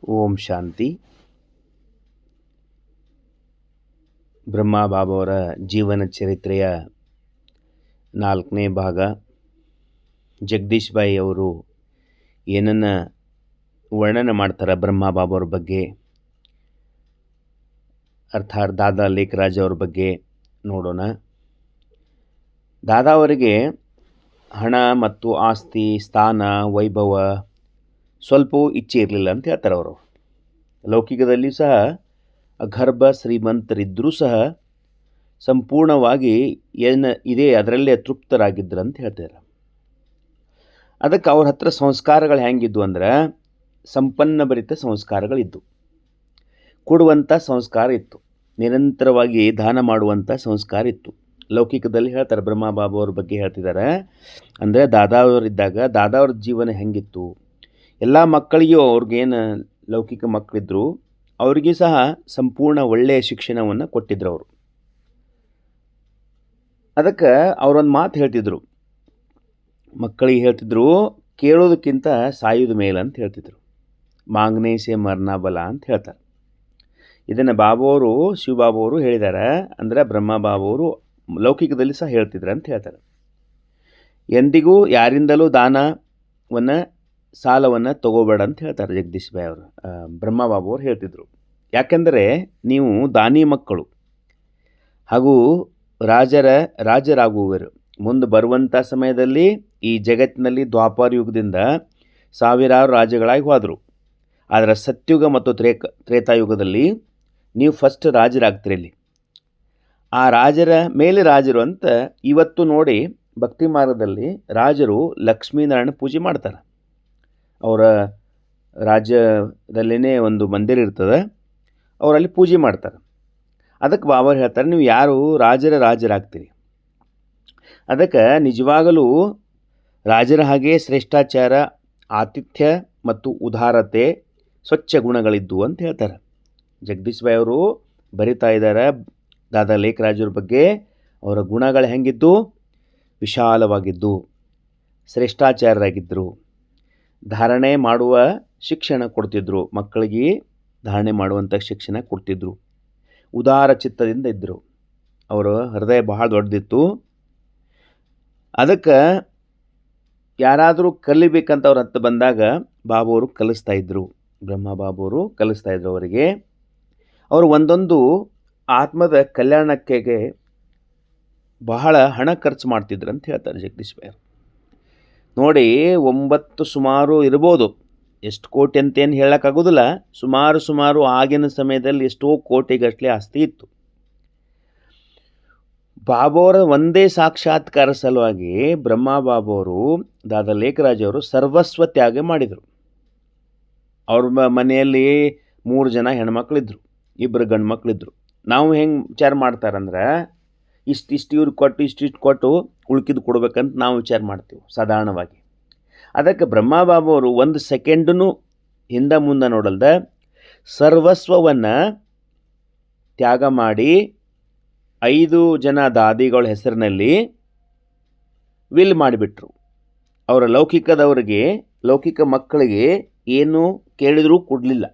ಓಂ ಶಾಂತಿ. ಬ್ರಹ್ಮ ಬಾಬಾವರ ಜೀವನ ಚರಿತ್ರೆಯ 4ನೇ ಭಾಗ. ಜಗದೀಶ್ ಭಾಯಿ ಅವರು ಏನನ್ನು ವರ್ಣನೆ ಮಾಡ್ತಾರೆ ಬ್ರಹ್ಮ ಬಾಬಾವ್ರ ಬಗ್ಗೆ, ಅರ್ಥಾತ್ ದಾದಾ ಲೇಖರಾಜ್ ಅವ್ರ ಬಗ್ಗೆ ನೋಡೋಣ. ದಾದಾ ಅವರಿಗೆ ಹಣ ಮತ್ತು ಆಸ್ತಿ, ಸ್ಥಾನ, ವೈಭವ ಸ್ವಲ್ಪವೂ ಇಚ್ಛೆ ಇರಲಿಲ್ಲ ಅಂತ ಹೇಳ್ತಾರೆ ಅವರು. ಲೌಕಿಕದಲ್ಲಿ ಸಹ ಅಗರ್ಭ ಶ್ರೀಮಂತರಿದ್ದರೂ ಸಹ ಸಂಪೂರ್ಣವಾಗಿ ಏನು ಇದೆ ಅದರಲ್ಲೇ ತೃಪ್ತರಾಗಿದ್ದರು ಅಂತ ಹೇಳ್ತಾರೆ. ಅದಕ್ಕೆ ಅವ್ರ ಹತ್ರ ಸಂಸ್ಕಾರಗಳು ಹೆಂಗಿದ್ವು ಅಂದ್ರೆ ಸಂಪನ್ನ ಭರಿತ ಸಂಸ್ಕಾರಗಳಿದ್ದು, ಕೊಡುವಂಥ ಸಂಸ್ಕಾರ ಇತ್ತು, ನಿರಂತರವಾಗಿ ದಾನ ಮಾಡುವಂಥ ಸಂಸ್ಕಾರ ಇತ್ತು. ಲೌಕಿಕದಲ್ಲಿ ಹೇಳ್ತಾರೆ, ಬ್ರಹ್ಮ ಬಾಬಾ ಅವ್ರ ಬಗ್ಗೆ ಹೇಳ್ತಿದ್ದಾರೆ. ಅಂದರೆ ದಾದಾ ಅವರಿದ್ದಾಗ ದಾದಾ ಅವ್ರ ಜೀವನ ಹೆಂಗಿತ್ತು, ಎಲ್ಲ ಮಕ್ಕಳಿಗೂ ಅವ್ರಿಗೇನು ಲೌಕಿಕ ಮಕ್ಕಳಿದ್ರು ಅವ್ರಿಗೆ ಸಹ ಸಂಪೂರ್ಣ ಒಳ್ಳೆಯ ಶಿಕ್ಷಣವನ್ನು ಕೊಟ್ಟಿದ್ರು ಅವರು. ಅದಕ್ಕೆ ಅವರೊಂದು ಮಾತು ಹೇಳ್ತಿದ್ರು, ಮಕ್ಕಳಿಗೆ ಹೇಳ್ತಿದ್ರು, ಕೇಳೋದಕ್ಕಿಂತ ಸಾಯೋದು ಮೇಲೆ ಅಂತ ಹೇಳ್ತಿದ್ರು. ಮಾಂಗನೆ ಸೆ ಮರ್ನಾ ಬಲ ಅಂತ ಹೇಳ್ತಾರೆ. ಇದನ್ನು ಬಾಬಾವರು, ಶಿವಬಾಬಾವರು ಹೇಳಿದ್ದಾರೆ. ಅಂದರೆ ಬ್ರಹ್ಮ ಬಾಬಾವರು ಲೌಕಿಕದಲ್ಲಿ ಸಹ ಹೇಳ್ತಿದ್ರು ಅಂತ ಹೇಳ್ತಾರೆ. ಎಂದಿಗೂ ಯಾರಿಂದಲೂ ದಾನವನ್ನು, ಸಾಲವನ್ನು ತಗೋಬೇಡ ಅಂತ ಹೇಳ್ತಾರೆ ಜಗದೀಶ್ ಭಾಯ್ ಅವರು. ಬ್ರಹ್ಮ ಬಾಬಾವ್ರು ಹೇಳ್ತಿದ್ರು, ಯಾಕೆಂದರೆ ನೀವು ದಾನಿ ಮಕ್ಕಳು ಹಾಗೂ ರಾಜರಾಗುವರು. ಮುಂದೆ ಬರುವಂಥ ಸಮಯದಲ್ಲಿ ಈ ಜಗತ್ತಿನಲ್ಲಿ ದ್ವಾಪರ ಯುಗದಿಂದ ಸಾವಿರಾರು ರಾಜ್ಯಗಳಾಗಿ ಹೋದರು. ಆದರೆ ಸತ್ಯುಗ ಮತ್ತು ತ್ರೇತಾಯುಗದಲ್ಲಿ ನೀವು ಫಸ್ಟ್ ರಾಜರಾಗ್ತೀರಿ. ಇಲ್ಲಿ ಆ ರಾಜರ ಮೇಲೆ ರಾಜರು ಅಂತ ಇವತ್ತು ನೋಡಿ ಭಕ್ತಿ ಮಾರ್ಗದಲ್ಲಿ ರಾಜರು ಲಕ್ಷ್ಮೀನಾರಾಯಣ ಪೂಜೆ ಮಾಡ್ತಾರೆ. ಅವರ ರಾಜ್ಯದಲ್ಲೇ ಒಂದು ಮಂದಿರ ಇರ್ತದೆ, ಅವರಲ್ಲಿ ಪೂಜೆ ಮಾಡ್ತಾರೆ. ಅದಕ್ಕೆ ಬಾಬಾ ಹೇಳ್ತಾರೆ, ನೀವು ಯಾರು ರಾಜರಾಗ್ತೀರಿ. ಅದಕ್ಕೆ ನಿಜವಾಗಲೂ ರಾಜರ ಹಾಗೆ ಶ್ರೇಷ್ಠಾಚಾರ, ಆತಿಥ್ಯ ಮತ್ತು ಉದಾರತೆ, ಸ್ವಚ್ಛ ಗುಣಗಳಿದ್ದು ಅಂತ ಹೇಳ್ತಾರೆ. ಜಗದೀಶ್ ಭಾಯ್ ಅವರು ಬರಿತಾ ಇದ್ದಾರೆ ದಾದಾ ಲೇಖರಾಜರ ಬಗ್ಗೆ. ಅವರ ಗುಣಗಳು ಹೆಂಗಿದ್ದು, ವಿಶಾಲವಾಗಿದ್ದು, ಶ್ರೇಷ್ಠಾಚಾರರಾಗಿದ್ದರು, ಧಾರಣೆ ಮಾಡುವ ಶಿಕ್ಷಣ ಕೊಡ್ತಿದ್ರು, ಮಕ್ಕಳಿಗೆ ಧಾರಣೆ ಮಾಡುವಂಥ ಶಿಕ್ಷಣ ಕೊಡ್ತಿದ್ರು, ಉದಾರ ಚಿತ್ತದಿಂದ ಇದ್ದರು. ಅವರ ಹೃದಯ ಬಹಳ ದೊಡ್ಡದಿತ್ತು. ಅದಕ್ಕೆ ಯಾರಾದರೂ ಕಲಿಬೇಕಂತ ಅವ್ರ ಹತ್ತು ಬಂದಾಗ ಬಾಬಾವರು ಕಲಿಸ್ತಾ ಇದ್ದರು, ಬ್ರಹ್ಮ ಬಾಬಾವರು ಕಲಿಸ್ತಾ ಇದ್ರು ಅವರಿಗೆ. ಅವರು ಒಂದೊಂದು ಆತ್ಮದ ಕಲ್ಯಾಣಕ್ಕೆ ಬಹಳ ಹಣ ಖರ್ಚು ಮಾಡ್ತಿದ್ರು ಅಂತ ಹೇಳ್ತಾರೆ ಜಗದೀಶ್ ಭಾಯ್ ನೋಡಿ. 9 ಸುಮಾರು ಇರ್ಬೋದು, ಎಷ್ಟು ಕೋಟಿ ಅಂತೇನು ಹೇಳೋಕ್ಕಾಗೋದಿಲ್ಲ. ಸುಮಾರು ಆಗಿನ ಸಮಯದಲ್ಲಿ ಎಷ್ಟೋ ಕೋಟಿಗಟ್ಟಲೆ ಆಸ್ತಿ ಇತ್ತು. ಬಾಬಾವರ ಒಂದೇ ಸಾಕ್ಷಾತ್ಕಾರ ಸಲುವಾಗಿ ಬ್ರಹ್ಮ ಬಾಬಾವರು, ದಾದಾ ಲೇಖರಾಜ್ ಅವರು ಸರ್ವಸ್ವ ತ್ಯಾಗ ಮಾಡಿದರು. ಅವ್ರ ಮನೆಯಲ್ಲಿ 3 ಜನ ಹೆಣ್ಮಕ್ಳಿದ್ರು, 2 ಗಂಡು ಮಕ್ಕಳಿದ್ರು. ನಾವು ಹೆಂಗೆ ವಿಚಾರ ಮಾಡ್ತಾರಂದ್ರೆ ಇಷ್ಟಿಷ್ಟು ಇವ್ರಿಗೆ ಕೊಟ್ಟು ಇಷ್ಟಿಷ್ಟು ಕೊಟ್ಟು ಉಳ್ಕಿದ್ದು ಕೊಡ್ಬೇಕಂತ ನಾವು ವಿಚಾರ ಮಾಡ್ತೀವಿ ಸಾಧಾರಣವಾಗಿ. ಅದಕ್ಕೆ ಬ್ರಹ್ಮ ಬಾಬಾವರು 1 ಸೆಕೆಂಡೂ ಹಿಂದೆ ಮುಂದೆ ನೋಡಲ್ದ ಸರ್ವಸ್ವವನ್ನು ತ್ಯಾಗ ಮಾಡಿ 5 ಜನ ದಾದಿಗಳ ಹೆಸರಿನಲ್ಲಿ ವಿಲ್ ಮಾಡಿಬಿಟ್ರು. ಅವರ ಲೌಕಿಕದವರಿಗೆ, ಲೌಕಿಕ ಮಕ್ಕಳಿಗೆ ಏನು ಕೇಳಿದರೂ ಕೊಡಲಿಲ್ಲ.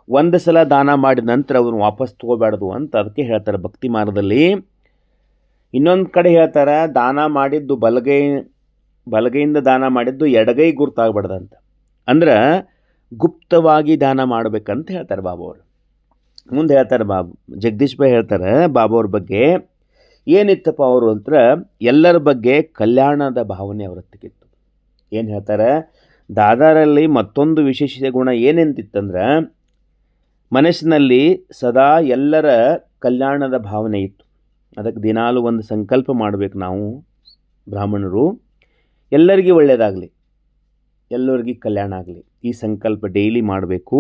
1 ಸಲ ದಾನ ಮಾಡಿದ ನಂತರ ಅವ್ರನ್ನ ವಾಪಸ್ ತಗೋಬಾರ್ದು ಅಂತ ಅದಕ್ಕೆ ಹೇಳ್ತಾರೆ ಭಕ್ತಿ ಮಾರ್ಗದಲ್ಲಿ. ಇನ್ನೊಂದು ಕಡೆ ಹೇಳ್ತಾರೆ, ದಾನ ಮಾಡಿದ್ದು ಬಲಗೈಯಿಂದ ದಾನ ಮಾಡಿದ್ದು ಎಡಗೈ ಗುರ್ತಾಗಬಾರ್ದಂತ. ಅಂದ್ರೆ ಗುಪ್ತವಾಗಿ ದಾನ ಮಾಡಬೇಕಂತ ಹೇಳ್ತಾರೆ ಬಾಬಾವರು. ಮುಂದೆ ಹೇಳ್ತಾರೆ ಜಗದೀಶ್ ಭಾಯ್ ಹೇಳ್ತಾರೆ ಬಾಬಾವ್ರ ಬಗ್ಗೆ, ಏನಿತ್ತಪ್ಪ ಅವರು ಅಂತ ಎಲ್ಲರ ಬಗ್ಗೆ ಕಲ್ಯಾಣದ ಭಾವನೆ ಅವರತ್ತಿಗಿತ್ತು. ಏನು ಹೇಳ್ತಾರೆ, ದಾದಾರಲ್ಲಿ ಮತ್ತೊಂದು ವಿಶೇಷ ಗುಣ ಏನೆಂತಿತ್ತಂದ್ರೆ ಮನಸ್ಸಿನಲ್ಲಿ ಸದಾ ಎಲ್ಲರ ಕಲ್ಯಾಣದ ಭಾವನೆ ಇತ್ತು. ಅದಕ್ಕೆ ದಿನಾಲು ಒಂದು ಸಂಕಲ್ಪ ಮಾಡಬೇಕು ನಾವು ಬ್ರಾಹ್ಮಣರು, ಎಲ್ಲರಿಗೂ ಒಳ್ಳೆಯದಾಗಲಿ, ಎಲ್ಲರಿಗೂ ಕಲ್ಯಾಣ ಆಗಲಿ, ಈ ಸಂಕಲ್ಪ ಡೈಲಿ ಮಾಡಬೇಕು.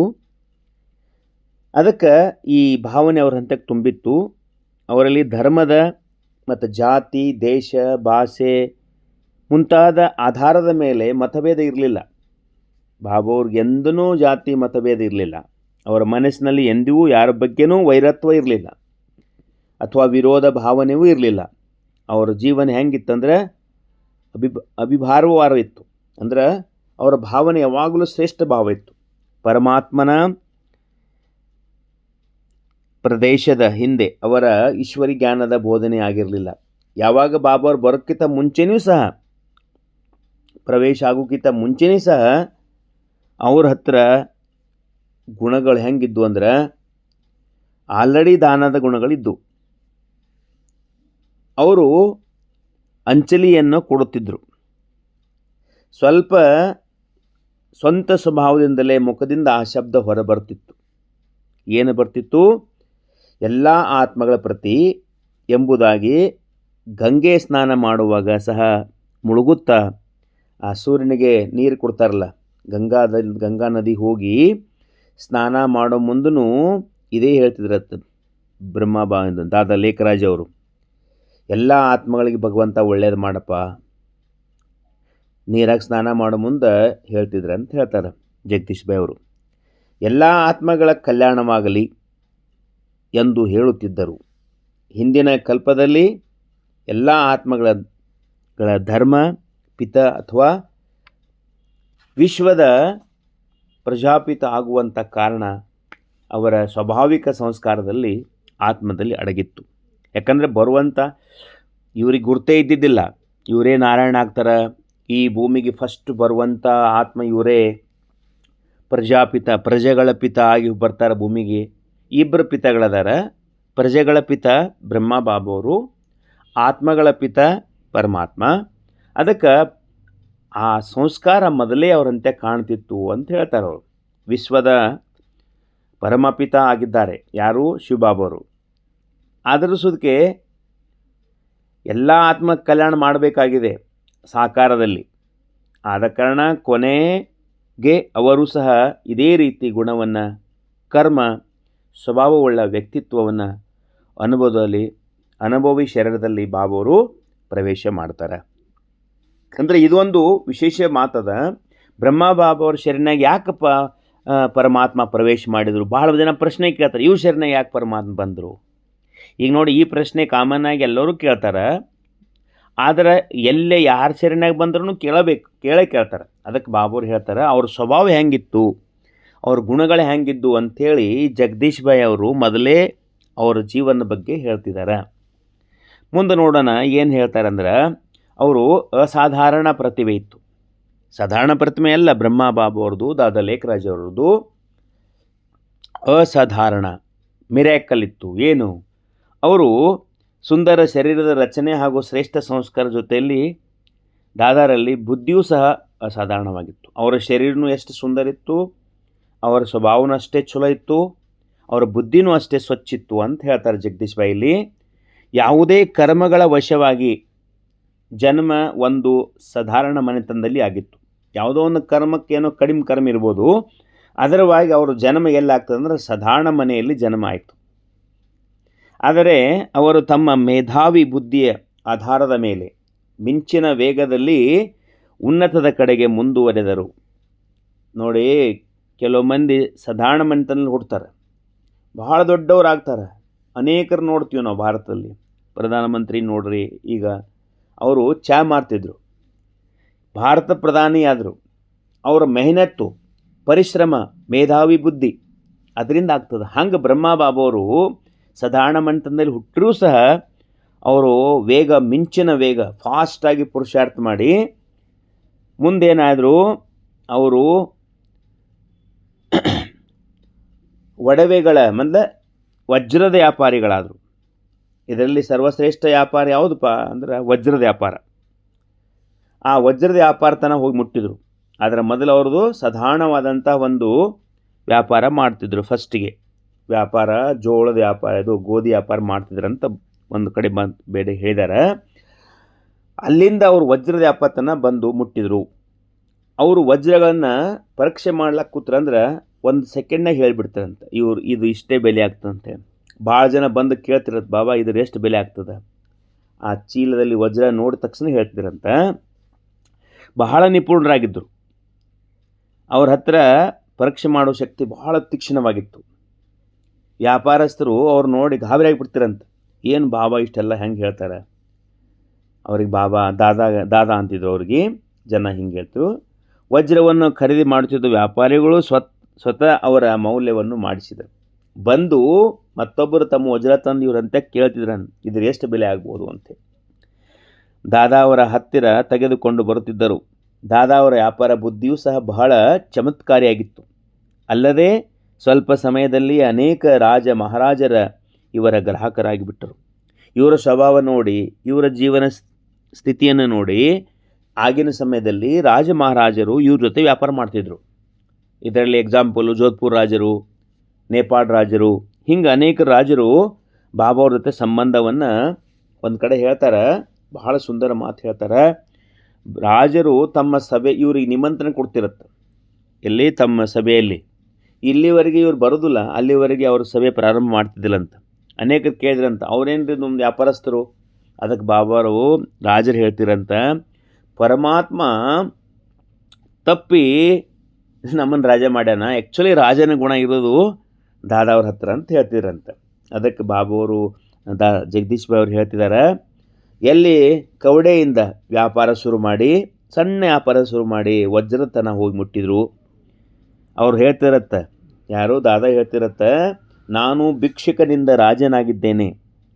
ಅದಕ್ಕೆ ಈ ಭಾವನೆ ಅವ್ರ ಹಂತಕ್ಕೆ ತುಂಬಿತ್ತು. ಅವರಲ್ಲಿ ಧರ್ಮದ ಮತ್ತು ಜಾತಿ, ದೇಶ, ಭಾಷೆ ಮುಂತಾದ ಆಧಾರದ ಮೇಲೆ ಮತಭೇದ ಇರಲಿಲ್ಲ. ಬಾಬಾವ್ರಿಗೆ ಎಂದೂ ಜಾತಿ ಮತಭೇದ ಇರಲಿಲ್ಲ. ಅವರ ಮನಸ್ಸಿನಲ್ಲಿ ಎಂದಿಗೂ ಯಾರ ಬಗ್ಗೆನೂ ವೈರತ್ವ ಇರಲಿಲ್ಲ ಅಥವಾ ವಿರೋಧ ಭಾವನೆಯೂ ಇರಲಿಲ್ಲ. ಅವರ ಜೀವನ ಹೆಂಗಿತ್ತಂದ್ರೆ ಅಭಿಭಾರವಾರ ಇತ್ತು. ಅಂದ್ರೆ ಅವರ ಭಾವನೆ ಯಾವಾಗಲೂ ಶ್ರೇಷ್ಠ ಭಾವ ಇತ್ತು. ಪರಮಾತ್ಮನ ಪ್ರದೇಶದ ಹಿಂದೆ ಅವರ ಈಶ್ವರಿ ಜ್ಞಾನದ ಬೋಧನೆ ಆಗಿರಲಿಲ್ಲ. ಯಾವಾಗ ಬಾಬಾ ಅವ್ರು ಬರೋಕ್ಕಿಂತ ಮುಂಚೆನೂ ಸಹ, ಪ್ರವೇಶ ಆಗೋಕ್ಕಿಂತ ಮುಂಚೆನೇ ಸಹ ಅವ್ರ ಹತ್ರ ಗುಣಗಳು ಹೆಂಗಿದ್ವು ಅಂದ್ರೆ ಆಲ್ರೆಡಿ ದಾನದ ಗುಣಗಳಿದ್ದು. ಅವರು ಅಂಚಲಿಯನ್ನು ಕೊಡುತ್ತಿದ್ದರು. ಸ್ವಲ್ಪ ಸ್ವಂತ ಸ್ವಭಾವದಿಂದಲೇ ಮುಖದಿಂದ ಆ ಶಬ್ದ ಹೊರಬರ್ತಿತ್ತು. ಏನು ಬರ್ತಿತ್ತು? ಎಲ್ಲ ಆತ್ಮಗಳ ಪ್ರತಿ ಎಂಬುದಾಗಿ ಗಂಗೆ ಸ್ನಾನ ಮಾಡುವಾಗ ಸಹ ಮುಳುಗುತ್ತಾ ಆ ಸೂರ್ಯನಿಗೆ ನೀರು ಕೊಡ್ತಾರಲ್ಲ, ಗಂಗಾ ನದಿ ಹೋಗಿ ಸ್ನಾನ ಮಾಡೋ ಮುಂದೂ ಇದೇ ಹೇಳ್ತಿದ್ರತ್ತ ದಾದಾ ಲೇಖರಾಜ್ ಅವರು. ಎಲ್ಲ ಆತ್ಮಗಳಿಗೆ ಭಗವಂತ ಒಳ್ಳೇದು ಮಾಡಪ್ಪ, ನೀರಾಗಿ ಸ್ನಾನ ಮಾಡೋ ಮುಂದೆ ಹೇಳ್ತಿದ್ರು ಅಂತ ಹೇಳ್ತಾರೆ ಜಗದೀಶ್ ಭಾಯ್ ಅವರು. ಎಲ್ಲ ಆತ್ಮಗಳ ಕಲ್ಯಾಣವಾಗಲಿ ಎಂದು ಹೇಳುತ್ತಿದ್ದರು. ಹಿಂದಿನ ಕಲ್ಪದಲ್ಲಿ ಎಲ್ಲ ಆತ್ಮಗಳ ಧರ್ಮ ಪಿತ ಅಥವಾ ವಿಶ್ವದ ಪ್ರಜಾಪಿತ ಆಗುವಂಥ ಕಾರಣ ಅವರ ಸ್ವಾಭಾವಿಕ ಸಂಸ್ಕಾರದಲ್ಲಿ ಆತ್ಮದಲ್ಲಿ ಅಡಗಿತ್ತು. ಯಾಕಂದರೆ ಬರುವಂಥ ಇವ್ರಿಗೆ ಗುರ್ತೇ ಇದ್ದಿದ್ದಿಲ್ಲ, ಇವರೇ ನಾರಾಯಣ ಆಗ್ತಾರೆ, ಈ ಭೂಮಿಗೆ ಫಸ್ಟ್ ಬರುವಂಥ ಆತ್ಮ ಇವರೇ ಪ್ರಜಾಪಿತ, ಪ್ರಜೆಗಳ ಪಿತ ಆಗಿ ಬರ್ತಾರೆ ಭೂಮಿಗೆ. ಇಬ್ಬರು ಪಿತಗಳದಾರ, ಪ್ರಜೆಗಳ ಪಿತ ಬ್ರಹ್ಮ ಬಾಬಾವರು, ಆತ್ಮಗಳ ಪಿತ ಪರಮಾತ್ಮ. ಅದಕ್ಕೆ ಆ ಸಂಸ್ಕಾರ ಮೊದಲೇ ಅವರಂತೆ ಕಾಣ್ತಿತ್ತು ಅಂತ ಹೇಳ್ತಾರೆ ಅವರು. ವಿಶ್ವದ ಪರಮಪಿತ ಆಗಿದ್ದಾರೆ ಯಾರು? ಶಿವಬಾಬಾವರು. ಆದರೂ ಸುದಕ್ಕೆ ಎಲ್ಲ ಆತ್ಮ ಕಲ್ಯಾಣ ಮಾಡಬೇಕಾಗಿದೆ ಸಾಕಾರದಲ್ಲಿ. ಆದ ಕಾರಣ ಕೊನೆಗೆ ಅವರು ಸಹ ಇದೇ ರೀತಿ ಗುಣವನ್ನು, ಕರ್ಮ ಸ್ವಭಾವವುಳ್ಳ ವ್ಯಕ್ತಿತ್ವವನ್ನು ಅನುಭವಿ ಶರೀರದಲ್ಲಿ ಬಾಬಾವರು ಪ್ರವೇಶ ಮಾಡ್ತಾರೆ. ಅಂದರೆ ಇದೊಂದು ವಿಶೇಷ ಮಾತದ. ಬ್ರಹ್ಮ ಬಾಬಾವ್ರ ಶರೀರನಾಗ ಯಾಕಪ್ಪ ಪರಮಾತ್ಮ ಪ್ರವೇಶ ಮಾಡಿದರು? ಭಾಳ ಜನ ಪ್ರಶ್ನೆ ಕೇಳ್ತಾರೆ, ಇವ್ರ ಶರೀರನಾಗ ಯಾಕೆ ಪರಮಾತ್ಮ ಬಂದರು? ಈಗ ನೋಡಿ, ಈ ಪ್ರಶ್ನೆ ಕಾಮನ್ ಆಗಿ ಎಲ್ಲರೂ ಕೇಳ್ತಾರೆ. ಆದರೆ ಎಲ್ಲೇ ಯಾರ ಶರೀರನಾಗ ಬಂದ್ರೂ ಕೇಳ್ತಾರೆ. ಅದಕ್ಕೆ ಬಾಬಾವ್ರು ಹೇಳ್ತಾರೆ ಅವ್ರ ಸ್ವಭಾವ ಹೆಂಗಿತ್ತು, ಅವ್ರ ಗುಣಗಳು ಹೆಂಗಿದ್ದು ಅಂಥೇಳಿ ಜಗದೀಶ್ ಭಾಯ್ ಅವರು ಮೊದಲೇ ಅವರ ಜೀವನದ ಬಗ್ಗೆ ಹೇಳ್ತಿದ್ದಾರೆ. ಮುಂದೆ ನೋಡೋಣ ಏನು ಹೇಳ್ತಾರೆ ಅಂದ್ರೆ, ಅವರು ಅಸಾಧಾರಣ ಪ್ರತಿಭೆ ಇತ್ತು. ಸಾಧಾರಣ ಪ್ರತಿಮೆ ಅಲ್ಲ ಬ್ರಹ್ಮ ಬಾಬಾವ್ರದ್ದು, ದಾದಾ ಲೇಖರಾಜ್ ಅವ್ರದ್ದು ಅಸಾಧಾರಣ ಮಿರಾಕಲ್ ಇತ್ತು. ಏನು? ಅವರು ಸುಂದರ ಶರೀರದ ರಚನೆ ಹಾಗೂ ಶ್ರೇಷ್ಠ ಸಂಸ್ಕಾರ ಜೊತೆಯಲ್ಲಿ ದಾದಾರಲ್ಲಿ ಬುದ್ಧಿಯೂ ಸಹ ಅಸಾಧಾರಣವಾಗಿತ್ತು. ಅವರ ಶರೀರನೂ ಎಷ್ಟು ಸುಂದರ ಇತ್ತು, ಅವರ ಸ್ವಭಾವನೂ ಅಷ್ಟೇ ಚಲೋ ಇತ್ತು, ಅವರ ಬುದ್ಧಿನೂ ಅಷ್ಟೇ ಸ್ವಚ್ಛಿತ್ತು ಅಂತ ಹೇಳ್ತಾರೆ ಜಗದೀಶ್ ಭಾಯಲ್ಲಿ. ಯಾವುದೇ ಕರ್ಮಗಳ ವಶವಾಗಿ ಜನ್ಮ ಒಂದು ಸಾಧಾರಣ ಮನೆತನದಲ್ಲಿ ಆಗಿತ್ತು. ಯಾವುದೋ ಒಂದು ಕರ್ಮಕ್ಕೇನೋ ಕಡಿಮೆ ಕರ್ಮ ಇರ್ಬೋದು, ಅದರವಾಗಿ ಅವರು ಜನ್ಮ ಎಲ್ಲಾಗ್ತದೆ ಅಂದರೆ ಸಾಧಾರಣ ಮನೆಯಲ್ಲಿ ಜನ್ಮ ಆಯಿತು. ಆದರೆ ಅವರು ತಮ್ಮ ಮೇಧಾವಿ ಬುದ್ಧಿಯ ಆಧಾರದ ಮೇಲೆ ಮಿಂಚಿನ ವೇಗದಲ್ಲಿ ಉನ್ನತದ ಕಡೆಗೆ ಮುಂದುವರೆದರು. ನೋಡಿ, ಕೆಲವು ಮಂದಿ ಸಾಧಾರಣ ಮನೆತನದಲ್ಲಿ ಹುಡ್ತಾರೆ, ಬಹಳ ದೊಡ್ಡವರಾಗ್ತಾರೆ. ಅನೇಕರು ನೋಡ್ತೀವಿ ನಾವು ಭಾರತದಲ್ಲಿ. ಪ್ರಧಾನಮಂತ್ರಿ ನೋಡ್ರಿ, ಈಗ ಅವರು ಚಾ ಮಾರ್ತಿದ್ರು, ಭಾರತ ಪ್ರಧಾನಿ ಆದರು. ಅವರ ಮೆಹನತ್ತು, ಪರಿಶ್ರಮ, ಮೇಧಾವಿ ಬುದ್ಧಿ ಅದರಿಂದ ಆಗ್ತದೆ. ಹಂಗೆ ಬ್ರಹ್ಮ ಬಾಬಾವರು ಸಾಧಾರಣ ಮನೆತನದಲ್ಲಿ ಹುಟ್ಟರೂ ಸಹ ಅವರು ಮಿಂಚಿನ ವೇಗ ಫಾಸ್ಟಾಗಿ ಪುರುಷಾರ್ಥ ಮಾಡಿ ಮುಂದೇನಾದರೂ ಅವರು ಒಡವೆಗಳ ವಜ್ರದ ವ್ಯಾಪಾರಿಗಳಾದರು. ಇದರಲ್ಲಿ ಸರ್ವಶ್ರೇಷ್ಠ ವ್ಯಾಪಾರ ಯಾವುದಪ್ಪ ಅಂದ್ರೆ ವಜ್ರದ ವ್ಯಾಪಾರ. ಆ ವಜ್ರದ ವ್ಯಾಪಾರ ತನಕ ಹೋಗಿ ಮುಟ್ಟಿದ್ರು. ಅದರ ಮೊದಲು ಅವ್ರದ್ದು ಸಾಧಾರಣವಾದಂಥ ಒಂದು ವ್ಯಾಪಾರ ಮಾಡ್ತಿದ್ರು. ಫಸ್ಟಿಗೆ ವ್ಯಾಪಾರ ಜೋಳದ ವ್ಯಾಪಾರ, ಇದು ಗೋಧಿ ವ್ಯಾಪಾರ ಮಾಡ್ತಿದ್ರಂತ ಒಂದು ಕಡೆ ಬೇಡ ಹೇಳಿದ್ದಾರೆ. ಅಲ್ಲಿಂದ ಅವರು ವಜ್ರದ ವ್ಯಾಪಾರ ತನಕ ಬಂದು ಮುಟ್ಟಿದ್ರು. ಅವರು ವಜ್ರಗಳನ್ನು ಪರೀಕ್ಷೆ ಮಾಡ್ಲಿಕ್ಕೆ ಕೂತ್ರಂದ್ರೆ ಒಂದು ಸೆಕೆಂಡ್ನಾಗ ಹೇಳಿಬಿಡ್ತಾರಂತೆ, ಇದು ಇಷ್ಟೇ ಬೆಲೆ ಆಗ್ತದಂತೆ. ಭಾಳ ಜನ ಬಂದು ಕೇಳ್ತಿರತ್ತೆ, ಬಾಬಾ ಇದ್ರ ಎಷ್ಟು ಬೆಲೆ ಆಗ್ತದೆ? ಆ ಚೀಲದಲ್ಲಿ ವಜ್ರ ನೋಡಿದ ತಕ್ಷಣ ಹೇಳ್ತಿದ್ರಂತ. ಬಹಳ ನಿಪುಣರಾಗಿದ್ದರು. ಅವ್ರ ಹತ್ರ ಪರೀಕ್ಷೆ ಮಾಡೋ ಶಕ್ತಿ ಬಹಳ ತೀಕ್ಷ್ಣವಾಗಿತ್ತು. ವ್ಯಾಪಾರಸ್ಥರು ಅವ್ರು ನೋಡಿ ಗಾಬರಿ ಆಗಿಬಿಡ್ತಿರಂತ, ಏನು ಬಾಬಾ ಇಷ್ಟೆಲ್ಲ ಹೆಂಗೆ ಹೇಳ್ತಾರೆ? ಅವ್ರಿಗೆ ಬಾಬಾ ದಾದಾ ಅಂತಿದ್ರು. ಅವ್ರಿಗೆ ಜನ ಹಿಂಗೆ ಹೇಳ್ತರು. ವಜ್ರವನ್ನು ಖರೀದಿ ಮಾಡುತ್ತಿದ್ದ ವ್ಯಾಪಾರಿಗಳು ಸ್ವತಃ ಅವರ ಮೌಲ್ಯವನ್ನು ಮಾಡಿಸಿದರು. ಬಂದು ಮತ್ತೊಬ್ಬರು ತಮ್ಮ ವಜ್ರ ತಂದು ಇವರಂತೆ ಕೇಳ್ತಿದ್ರ ಇದ್ರ ಎಷ್ಟು ಬೆಲೆ ಆಗ್ಬೋದು ಅಂತ. ದಾದಾ ಅವರ ಹತ್ತಿರ ತೆಗೆದುಕೊಂಡು ಬರುತ್ತಿದ್ದರು. ದಾದಾ ಅವರ ವ್ಯಾಪಾರ ಬುದ್ಧಿಯೂ ಸಹ ಬಹಳ ಚಮತ್ಕಾರಿಯಾಗಿತ್ತು. ಅಲ್ಲದೆ ಸ್ವಲ್ಪ ಸಮಯದಲ್ಲಿ ಅನೇಕ ರಾಜ ಮಹಾರಾಜರ ಇವರ ಗ್ರಾಹಕರಾಗಿಬಿಟ್ಟರು. ಇವರ ಸ್ವಭಾವ ನೋಡಿ, ಇವರ ಜೀವನ ಸ್ಥಿತಿಯನ್ನು ನೋಡಿ ಆಗಿನ ಸಮಯದಲ್ಲಿ ರಾಜ ಮಹಾರಾಜರು ಇವ್ರ ಜೊತೆ ವ್ಯಾಪಾರ ಮಾಡ್ತಿದ್ರು. ಇದರಲ್ಲಿ ಎಕ್ಸಾಂಪಲು ಜೋಧ್ಪುರ್ ರಾಜರು, ನೇಪಾಳ ರಾಜರು, ಹಿಂಗೆ ಅನೇಕ ರಾಜರು ಬಾಬಾ ಅವ್ರ ಜೊತೆ ಸಂಬಂಧವನ್ನು ಒಂದು ಕಡೆ ಹೇಳ್ತಾರೆ. ಬಹಳ ಸುಂದರ ಮಾತು ಹೇಳ್ತಾರೆ. ರಾಜರು ತಮ್ಮ ಸಭೆ ಇವ್ರಿಗೆ ನಿಮಂತ್ರಣ ಕೊಡ್ತಿರತ್ತೆ, ಎಲ್ಲಿ ತಮ್ಮ ಸಭೆಯಲ್ಲಿ. ಇಲ್ಲಿವರೆಗೆ ಇವ್ರು ಬರೋದಿಲ್ಲ, ಅಲ್ಲಿವರೆಗೆ ಅವ್ರ ಸಭೆ ಪ್ರಾರಂಭ ಮಾಡ್ತಿದ್ದಿಲ್ಲಂತ. ಅನೇಕರು ಕೇಳಿದ್ರಂತ, ಅವ್ರೇನ್ರಿ ನಮ್ದು ವ್ಯಾಪಾರಸ್ಥರು. ಅದಕ್ಕೆ ಬಾಬಾರು ರಾಜರು ಹೇಳ್ತಿರಂತ, ಪರಮಾತ್ಮ ತಪ್ಪಿ ನಮ್ಮನ್ನು ರಾಜ ಮಾಡ್ಯಾನ, ಆ್ಯಕ್ಚುಲಿ ರಾಜನ ಗುಣ ಇರೋದು ದಾದಾ ಅವ್ರ ಹತ್ರ ಅಂತ ಹೇಳ್ತಿರಂತ. ಅದಕ್ಕೆ ಬಾಬಾವರು ಜಗದೀಶ್ ಬಾಯಿ ಅವ್ರು ಹೇಳ್ತಿದ್ದಾರೆ, ಎಲ್ಲಿ ಕವಡೆಯಿಂದ ವ್ಯಾಪಾರ ಶುರು ಮಾಡಿ, ಸಣ್ಣ ವ್ಯಾಪಾರ ಶುರು ಮಾಡಿ ವಜ್ರತನ ಹೋಗಿ ಮುಟ್ಟಿದ್ರು. ಅವ್ರು ಹೇಳ್ತಿರತ್ತ, ಯಾರು ದಾದಾ ಹೇಳ್ತಿರತ್ತ, ನಾನು ಭಿಕ್ಷುಕನಿಂದ ರಾಜನಾಗಿದ್ದೇನೆ.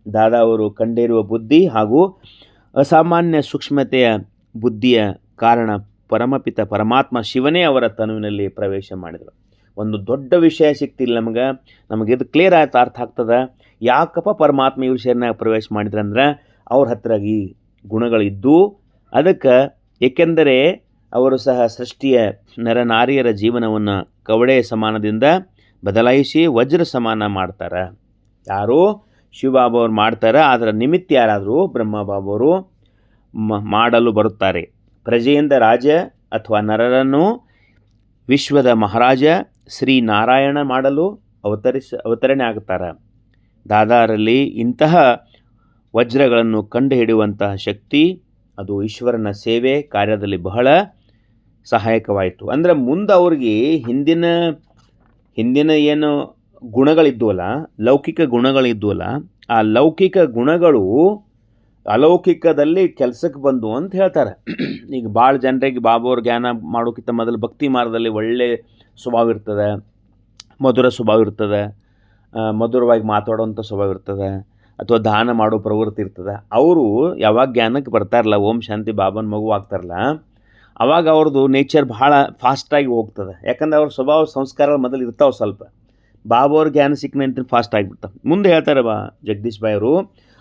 ದಾದಾ ಅವರು ಕಂಡಿರುವ ಬುದ್ಧಿ ಹಾಗೂ ಅಸಾಮಾನ್ಯ ಸೂಕ್ಷ್ಮತೆಯ ಬುದ್ಧಿಯ ಕಾರಣ ಪರಮಪಿತ ಪರಮಾತ್ಮ ಶಿವನೇ ಅವರ ತನುವಿನಲ್ಲಿ ಪ್ರವೇಶ ಮಾಡಿದರು. ಒಂದು ದೊಡ್ಡ ವಿಷಯ ಸಿಕ್ತಿಲ್ಲ ನಮಗೆ ಇದು ಕ್ಲಿಯರ್ ಆಯ್ತು, ಅರ್ಥ ಆಗ್ತದೆ ಯಾಕಪ್ಪ ಪರಮಾತ್ಮ ಈ ವಿಷಯನಾಗ ಪ್ರವೇಶ ಮಾಡಿದ್ರಂದ್ರೆ ಅವ್ರ ಹತ್ರ ಈ ಗುಣಗಳಿದ್ದು. ಅದಕ್ಕೆ ಏಕೆಂದರೆ ಅವರು ಸಹ ಸೃಷ್ಟಿಯ ನರನಾರಿಯರ ಜೀವನವನ್ನು ಕವಡೆ ಸಮಾನದಿಂದ ಬದಲಾಯಿಸಿ ವಜ್ರ ಸಮಾನ ಮಾಡ್ತಾರೆ. ಯಾರು ಶಿವಬಾಬಾ ಅವ್ರು ಮಾಡ್ತಾರೆ, ಅದರ ನಿಮಿತ್ತ ಯಾರಾದರೂ ಬ್ರಹ್ಮಬಾಬವರು ಮಾಡಲು ಬರುತ್ತಾರೆ. ಪ್ರಜೆಯಿಂದ ರಾಜ ಅಥವಾ ನರರನ್ನು ವಿಶ್ವದ ಮಹಾರಾಜ ಶ್ರೀ ನಾರಾಯಣ ಮಾಡಲು ಅವತರಣೆ ಆಗುತ್ತಾರೆ. ದಾದಾರಲ್ಲಿ ಇಂತಹ ವಜ್ರಗಳನ್ನು ಕಂಡುಹಿಡಿಯುವಂತಹ ಶಕ್ತಿ, ಅದು ಈಶ್ವರನ ಸೇವೆ ಕಾರ್ಯದಲ್ಲಿ ಬಹಳ ಸಹಾಯಕವಾಯಿತು. ಅಂದರೆ ಮುಂದೆ ಅವ್ರಿಗೆ ಹಿಂದಿನ ಏನು ಗುಣಗಳಿದ್ವಲ್ಲ, ಲೌಕಿಕ ಗುಣಗಳಿದ್ವಲ್ಲ, ಆ ಲೌಕಿಕ ಗುಣಗಳು ಅಲೌಕಿಕದಲ್ಲಿ ಕೆಲಸಕ್ಕೆ ಬಂದು ಅಂತ ಹೇಳ್ತಾರೆ. ಈಗ ಭಾಳ ಜನರಿಗೆ ಬಾಬಾವ್ರ ಜ್ಞಾನ ಮಾಡೋಕ್ಕಿಂತ ಮೊದಲು ಭಕ್ತಿ ಮಾರ್ಗದಲ್ಲಿ ಒಳ್ಳೆ ಸ್ವಭಾವ ಇರ್ತದೆ, ಮಧುರ ಸ್ವಭಾವ ಇರ್ತದೆ, ಮಧುರವಾಗಿ ಮಾತಾಡೋವಂಥ ಸ್ವಭಾವ ಇರ್ತದೆ, ಅಥವಾ ದಾನ ಮಾಡೋ ಪ್ರವೃತ್ತಿ ಇರ್ತದೆ. ಅವರು ಯಾವಾಗ ಜ್ಞಾನಕ್ಕೆ ಬರ್ತಾರಲ್ಲ, ಓಂ ಶಾಂತಿ ಬಾಬನ ಮಗು ಆಗ್ತಾರಲ್ಲ, ಅವಾಗ ಅವ್ರದ್ದು ನೇಚರ್ ಭಾಳ ಫಾಸ್ಟಾಗಿ ಹೋಗ್ತದೆ. ಯಾಕಂದ್ರೆ ಅವ್ರ ಸ್ವಭಾವ ಸಂಸ್ಕಾರಗಳು ಮೊದಲು ಇರ್ತಾವೆ ಸ್ವಲ್ಪ. ಬಾಬಾವ್ರ ಜ್ಞಾನ ಸಿಕ್ಕನಂತ ಫಾಸ್ಟ್ ಆಗಿಬಿಡ್ತಾವೆ. ಮುಂದೆ ಹೇಳ್ತಾರೆ ಜಗದೀಶ್ ಬಾಯಿ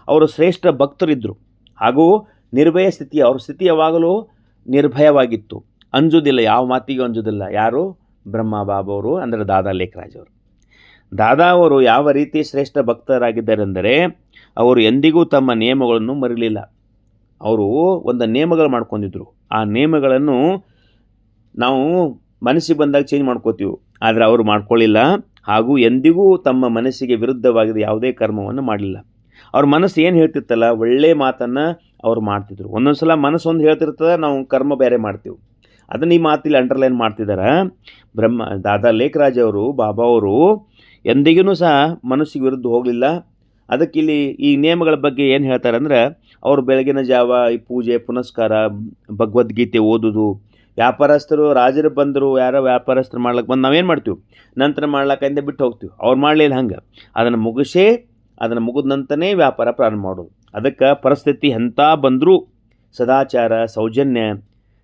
ಅವರು ಶ್ರೇಷ್ಠ ಭಕ್ತರಿದ್ದರು ಹಾಗೂ ನಿರ್ಭಯ ಸ್ಥಿತಿ, ಅವ್ರ ಸ್ಥಿತಿ ಯಾವಾಗಲೂ ನಿರ್ಭಯವಾಗಿತ್ತು, ಅಂಜುದಿಲ್ಲ, ಯಾವ ಮಾತಿಗೂ ಅಂಜುದಿಲ್ಲ. ಯಾರು? ಬ್ರಹ್ಮ ಬಾಬಾವರು, ಅಂದರೆ ದಾದಾ ಲೇಖರಾಜ್ ಅವರು. ದಾದಾ ಅವರು ಯಾವ ರೀತಿ ಶ್ರೇಷ್ಠ ಭಕ್ತರಾಗಿದ್ದಾರೆಂದರೆ ಅವರು ಎಂದಿಗೂ ತಮ್ಮ ನಿಯಮಗಳನ್ನು ಮರೀಲಿಲ್ಲ. ಅವರು ಒಂದು ನಿಯಮಗಳು ಮಾಡ್ಕೊಂಡಿದ್ರು. ಆ ನಿಯಮಗಳನ್ನು ನಾವು ಮನಸ್ಸಿಗೆ ಬಂದಾಗ ಚೇಂಜ್ ಮಾಡ್ಕೋತೀವಿ, ಆದರೆ ಅವರು ಮಾಡ್ಕೊಳ್ಳಿಲ್ಲ. ಹಾಗೂ ಎಂದಿಗೂ ತಮ್ಮ ಮನಸ್ಸಿಗೆ ವಿರುದ್ಧವಾಗಿದ್ದ ಯಾವುದೇ ಕರ್ಮವನ್ನು ಮಾಡಲಿಲ್ಲ. ಅವ್ರ ಮನಸ್ಸು ಏನು ಹೇಳ್ತಿರ್ತಲ್ಲ, ಒಳ್ಳೆಯ ಮಾತನ್ನು ಅವ್ರು ಮಾಡ್ತಿದ್ರು. ಒಂದೊಂದು ಸಲ ಮನಸ್ಸೊಂದು ಹೇಳ್ತಿರ್ತದೆ, ನಾವು ಕರ್ಮ ಬೇರೆ ಮಾಡ್ತೀವಿ. ಅದನ್ನು ಈ ಮಾತಿಲ್ಲಿ ಅಂಡರ್ಲೈನ್ ಮಾಡ್ತಿದ್ದಾರೆ ದಾದಾ ಲೇಖರಾಜ್ ಅವರು. ಬಾಬಾ ಅವರು ಎಂದಿಗೂ ಸಹ ಮನಸ್ಸಿಗೆ ವಿರುದ್ಧ ಹೋಗಲಿಲ್ಲ. ಅದಕ್ಕೆ ಇಲ್ಲಿ ಈ ನಿಯಮಗಳ ಬಗ್ಗೆ ಏನು ಹೇಳ್ತಾರೆ ಅಂದರೆ, ಅವರು ಬೆಳಗಿನ ಜಾವ ಈ ಪೂಜೆ ಪುನಸ್ಕಾರ, ಭಗವದ್ಗೀತೆ ಓದೋದು, ವ್ಯಾಪಾರಸ್ಥರು ರಾಜರು ಬಂದರು, ಯಾರೋ ವ್ಯಾಪಾರಸ್ಥರು ಮಾಡ್ಲಿಕ್ಕೆ ಬಂದು ನಾವೇನು ಮಾಡ್ತೀವಿ, ನಂತರ ಮಾಡ್ಲಿಕ್ಕಿಂದ ಬಿಟ್ಟು ಹೋಗ್ತೀವಿ. ಅವ್ರು ಮಾಡಲಿಲ್ಲ ಹಂಗೆ, ಅದನ್ನು ಮುಗಿದ ನಂತರನೇ ವ್ಯಾಪಾರ ಪ್ರಾರಂಭ ಮಾಡೋದು. ಅದಕ್ಕೆ ಪರಿಸ್ಥಿತಿ ಎಂಥ ಬಂದರೂ ಸದಾಚಾರ, ಸೌಜನ್ಯ,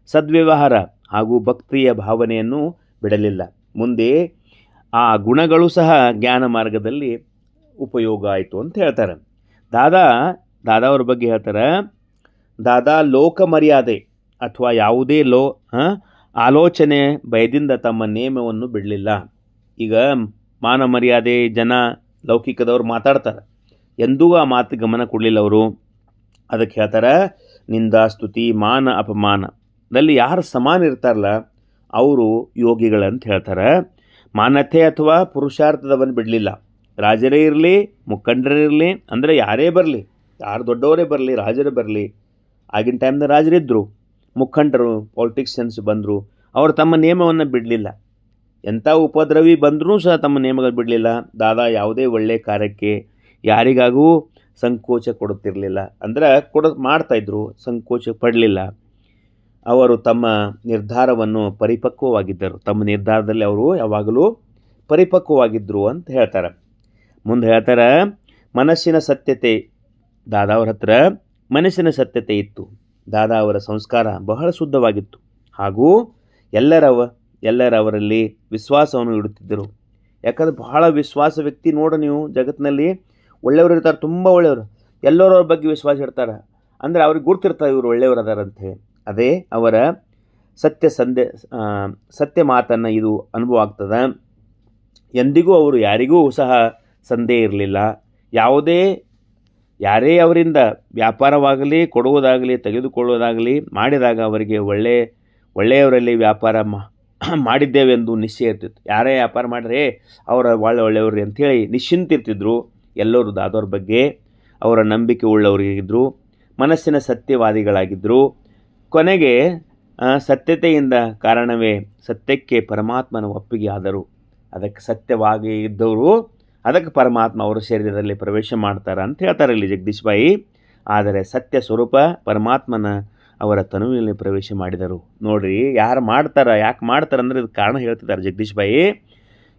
ಸದ್ವ್ಯವಹಾರ ಹಾಗೂ ಭಕ್ತಿಯ ಭಾವನೆಯನ್ನು ಬಿಡಲಿಲ್ಲ. ಮುಂದೆ ಆ ಗುಣಗಳು ಸಹ ಜ್ಞಾನ ಮಾರ್ಗದಲ್ಲಿ ಉಪಯೋಗ ಆಯಿತು ಅಂತ ಹೇಳ್ತಾರೆ. ದಾದಾ ಅವ್ರ ಬಗ್ಗೆ ಹೇಳ್ತಾರೆ, ದಾದಾ ಲೋಕ ಮರ್ಯಾದೆ ಅಥವಾ ಯಾವುದೇ ಆಲೋಚನೆ ಭಯದಿಂದ ತಮ್ಮ ನೇಮವನ್ನು ಬಿಡಲಿಲ್ಲ. ಈಗ ಮಾನ ಮರ್ಯಾದೆ ಜನ ಲೌಕಿಕದವ್ರು ಮಾತಾಡ್ತಾರೆ, ಎಂದೂ ಆ ಮಾತು ಗಮನ ಕೊಡಲಿಲ್ಲ ಅವರು. ಅದಕ್ಕೆ ಹೇಳ್ತಾರೆ, ನಿಂದ ಸ್ತುತಿ ಮಾನ ಅಪಮಾನದಲ್ಲಿ ಯಾರು ಸಮಾನ ಇರ್ತಾರಲ್ಲ ಅವರು ಯೋಗಿಗಳಂತ ಹೇಳ್ತಾರೆ. ಮಾನತೆ ಅಥವಾ ಪುರುಷಾರ್ಥದವನ್ನು ಬಿಡಲಿಲ್ಲ. ರಾಜರೇ ಇರಲಿ, ಮುಖಂಡರೇ ಇರಲಿ, ಅಂದರೆ ಯಾರೇ ಬರಲಿ, ಯಾರು ದೊಡ್ಡವರೇ ಬರಲಿ, ರಾಜರೇ ಬರಲಿ. ಆಗಿನ ಟೈಮ್ದಾಗ ರಾಜರಿದ್ದರು, ಮುಖಂಡರು, ಪೊಲಿಟಿಷಿಯನ್ಸ್ ಬಂದರು, ಅವರು ತಮ್ಮ ನಿಯಮವನ್ನು ಬಿಡಲಿಲ್ಲ. ಎಂಥ ಉಪದ್ರವಿ ಬಂದರೂ ಸಹ ತಮ್ಮ ನಿಯಮಗಳು ಬಿಡಲಿಲ್ಲ. ದಾದಾ ಯಾವುದೇ ಒಳ್ಳೆಯ ಕಾರ್ಯಕ್ಕೆ ಯಾರಿಗಾಗೂ ಸಂಕೋಚ ಕೊಡುತ್ತಿರಲಿಲ್ಲ. ಅಂದರೆ ಮಾಡ್ತಾಯಿದ್ರು, ಸಂಕೋಚ ಪಡಲಿಲ್ಲ. ಅವರು ತಮ್ಮ ನಿರ್ಧಾರವನ್ನು ಪರಿಪಕ್ವವಾಗಿದ್ದರು. ತಮ್ಮ ನಿರ್ಧಾರದಲ್ಲಿ ಅವರು ಯಾವಾಗಲೂ ಪರಿಪಕ್ವವಾಗಿದ್ದರು ಅಂತ ಹೇಳ್ತಾರೆ. ಮುಂದೆ ಹೇಳ್ತಾರೆ, ಮನಸ್ಸಿನ ಸತ್ಯತೆ, ದಾದಾ ಅವ್ರ ಹತ್ರ ಮನಸ್ಸಿನ ಸತ್ಯತೆ ಇತ್ತು. ದಾದಾ ಅವರ ಸಂಸ್ಕಾರ ಬಹಳ ಶುದ್ಧವಾಗಿತ್ತು ಹಾಗೂ ಎಲ್ಲರವರಲ್ಲಿ ವಿಶ್ವಾಸವನ್ನು ಇಡುತ್ತಿದ್ದರು. ಯಾಕಂದ್ರೆ ಬಹಳ ವಿಶ್ವಾಸ ವ್ಯಕ್ತಿ ನೋಡು, ನೀವು ಜಗತ್ತಿನಲ್ಲಿ ಒಳ್ಳೆಯವರು ಇರ್ತಾರೆ, ತುಂಬ ಒಳ್ಳೆಯವರು, ಎಲ್ಲರವ್ರ ಬಗ್ಗೆ ವಿಶ್ವಾಸ ಇಡ್ತಾರೆ. ಅಂದರೆ ಅವ್ರಿಗೆ ಗುರ್ತಿರ್ತಾರೆ ಇವರು ಒಳ್ಳೆಯವರು ಅದಾರಂತೆ. ಅದೇ ಅವರ ಸತ್ಯ ಮಾತನ್ನು ಇದು ಅನುಭವ ಆಗ್ತದೆ. ಎಂದಿಗೂ ಅವರು ಯಾರಿಗೂ ಸಹ ಸಂದೇಹ ಇರಲಿಲ್ಲ. ಯಾರೇ ಅವರಿಂದ ವ್ಯಾಪಾರವಾಗಲಿ, ಕೊಡುವುದಾಗಲಿ, ತೆಗೆದುಕೊಳ್ಳುವುದಾಗಲಿ ಮಾಡಿದಾಗ ಅವರಿಗೆ ಒಳ್ಳೆಯವರಲ್ಲಿ ವ್ಯಾಪಾರ ಮಾಡಿದ್ದೇವೆಂದು ನಿಶ್ಚಯ ಇರ್ತಿತ್ತು. ಯಾರೇ ವ್ಯಾಪಾರ ಮಾಡಿದ್ರೆ ಅವರ ಒಳ್ಳೆಯವರು ಅಂಥೇಳಿ ನಿಶ್ಚಿಂತಿರ್ತಿದ್ರು. ಎಲ್ಲರೂ ದಾದೋರ ಬಗ್ಗೆ ಅವರ ನಂಬಿಕೆ ಉಳ್ಳವರಿಗಿದ್ದರು, ಮನಸ್ಸಿನ ಸತ್ಯವಾದಿಗಳಾಗಿದ್ದರು. ಕೊನೆಗೆ ಸತ್ಯತೆಯಿಂದ ಕಾರಣವೇ ಸತ್ಯಕ್ಕೆ ಪರಮಾತ್ಮನ ಒಪ್ಪಿಗೆ ಆದರು. ಅದಕ್ಕೆ ಸತ್ಯವಾಗಿ ಇದ್ದವರು ಅದಕ್ಕೆ ಪರಮಾತ್ಮ ಅವರ ಶರೀರದಲ್ಲಿ ಪ್ರವೇಶ ಮಾಡ್ತಾರೆ ಅಂತ ಹೇಳ್ತಾರೆ ಇಲ್ಲಿ ಜಗದೀಶ್ ಬಾಯಿ. ಆದರೆ ಸತ್ಯ ಸ್ವರೂಪ ಪರಮಾತ್ಮನ ಅವರ ತನುವಿನಲ್ಲಿ ಪ್ರವೇಶ ಮಾಡಿದರು. ನೋಡ್ರಿ, ಯಾರು ಮಾಡ್ತಾರೆ, ಯಾಕೆ ಮಾಡ್ತಾರೆ ಅಂದರೆ ಇದು ಕಾರಣ ಹೇಳ್ತಿದ್ದಾರೆ ಜಗದೀಶ್ ಬಾಯಿ.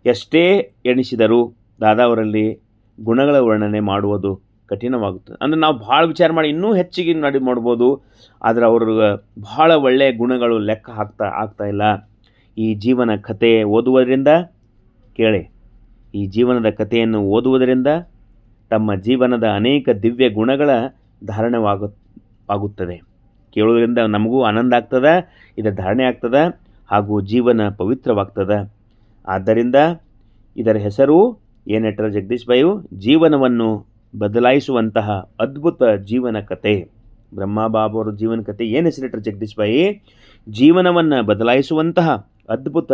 ಎಷ್ಟೇ ಎಣಿಸಿದರೂ ದಾದಾ ಅವರಲ್ಲಿ ಗುಣಗಳ ವರ್ಣನೆ ಮಾಡುವುದು ಕಠಿಣವಾಗುತ್ತದೆ. ಅಂದರೆ ನಾವು ಭಾಳ ವಿಚಾರ ಮಾಡಿ ಇನ್ನೂ ಹೆಚ್ಚಿಗೆ ಮಾಡ್ಬೋದು, ಆದರೆ ಅವ್ರಿಗೆ ಭಾಳ ಒಳ್ಳೆಯ ಗುಣಗಳು ಲೆಕ್ಕ ಆಗ್ತಾ ಇಲ್ಲ. ಈ ಜೀವನ ಕಥೆ ಓದುವುದರಿಂದ ಕೇಳಿ, ಈ ಜೀವನದ ಕಥೆಯನ್ನು ಓದುವುದರಿಂದ ತಮ್ಮ ಜೀವನದ ಅನೇಕ ದಿವ್ಯ ಗುಣಗಳ ಧಾರಣವಾಗುತ್ತದೆ. ಕೇಳುವುದರಿಂದ ನಮಗೂ ಆನಂದ ಆಗ್ತದೆ, ಇದರ ಧಾರಣೆ ಆಗ್ತದೆ ಹಾಗೂ ಜೀವನ ಪವಿತ್ರವಾಗ್ತದೆ. ಆದ್ದರಿಂದ ಇದರ ಹೆಸರು ಏನಿಟ್ಟರೆ ಜಗದೀಶ್ ಬಾಯು, ಜೀವನವನ್ನು ಬದಲಾಯಿಸುವಂತಹ ಅದ್ಭುತ ಜೀವನ ಕಥೆ. ಬ್ರಹ್ಮಬಾಬಾವರ ಜೀವನ ಕಥೆ ಏನು ಹೆಸರಿಟ್ಟರೆ ಜಗದೀಶ್ ಬಾಯಿ, ಜೀವನವನ್ನು ಬದಲಾಯಿಸುವಂತಹ ಅದ್ಭುತ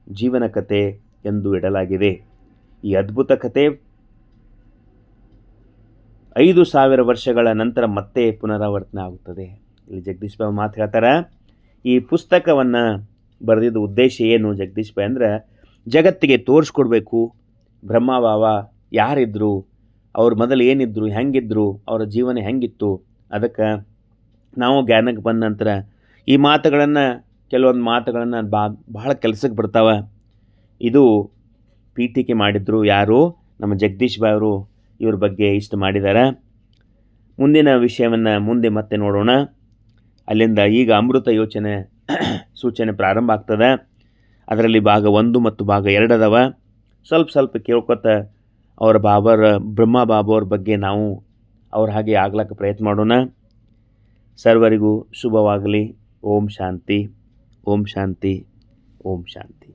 ಜೀವನ ಕಥೆ ಎಂದು ಇಡಲಾಗಿದೆ. ಈ ಅದ್ಭುತ ಕಥೆ 5,000 ವರ್ಷಗಳ ನಂತರ ಮತ್ತೆ ಪುನರಾವರ್ತನೆ ಆಗುತ್ತದೆ. ಇಲ್ಲಿ ಜಗದೀಶ್ ಬಾಬು ಮಾತು ಹೇಳ್ತಾರೆ, ಈ ಪುಸ್ತಕವನ್ನು ಬರೆದಿದ್ದ ಉದ್ದೇಶ ಏನು ಜಗದೀಶ್ ಬಾಯಿ ಅಂದರೆ, ಜಗತ್ತಿಗೆ ತೋರಿಸ್ಕೊಡ್ಬೇಕು ಬ್ರಹ್ಮಬಾಬಾ ಯಾರಿದ್ದರು, ಅವ್ರ ಮೊದಲು ಏನಿದ್ರು, ಹೆಂಗಿದ್ರು, ಅವರ ಜೀವನ ಹೆಂಗಿತ್ತು. ಅದಕ್ಕೆ ನಾವು ಜ್ಞಾನಕ್ಕೆ ಬಂದ ನಂತರ ಈ ಮಾತುಗಳನ್ನು, ಕೆಲವೊಂದು ಮಾತುಗಳನ್ನು ಬಹಳ ಕೆಲಸಕ್ಕೆ ಬರ್ತಾವೆ. ಇದು ಪೀಠಿಕೆ ಮಾಡಿದ್ರು ಯಾರು, ನಮ್ಮ ಜಗದೀಶ್ ಬಾಯಿ ಅವರು ಇವ್ರ ಬಗ್ಗೆ ಇಷ್ಟು ಮಾಡಿದ್ದಾರೆ. ಮುಂದಿನ ವಿಷಯವನ್ನು ಮುಂದೆ ಮತ್ತೆ ನೋಡೋಣ. ಅಲ್ಲಿಂದ ಈಗ ಅಮೃತ ಯೋಚನೆ ಸೂಚನೆ ಪ್ರಾರಂಭ ಆಗ್ತದೆ. ಅದರಲ್ಲಿ ಭಾಗ 1 ಮತ್ತು ಭಾಗ 2 ಅದಾವ. ಸ್ವಲ್ಪ ಕೇಳ್ಕೊತ ಅವರ ಬ್ರಹ್ಮ ಬಾಬಾವ್ರ ಬಗ್ಗೆ ನಾವು ಅವ್ರ ಹಾಗೆ ಆಗ್ಲಕ್ಕೆ ಪ್ರಯತ್ನ ಮಾಡೋಣ. ಸರ್ವರಿಗೂ ಶುಭವಾಗಲಿ. ಓಂ ಶಾಂತಿ, ಓಂ ಶಾಂತಿ, ಓಂ ಶಾಂತಿ.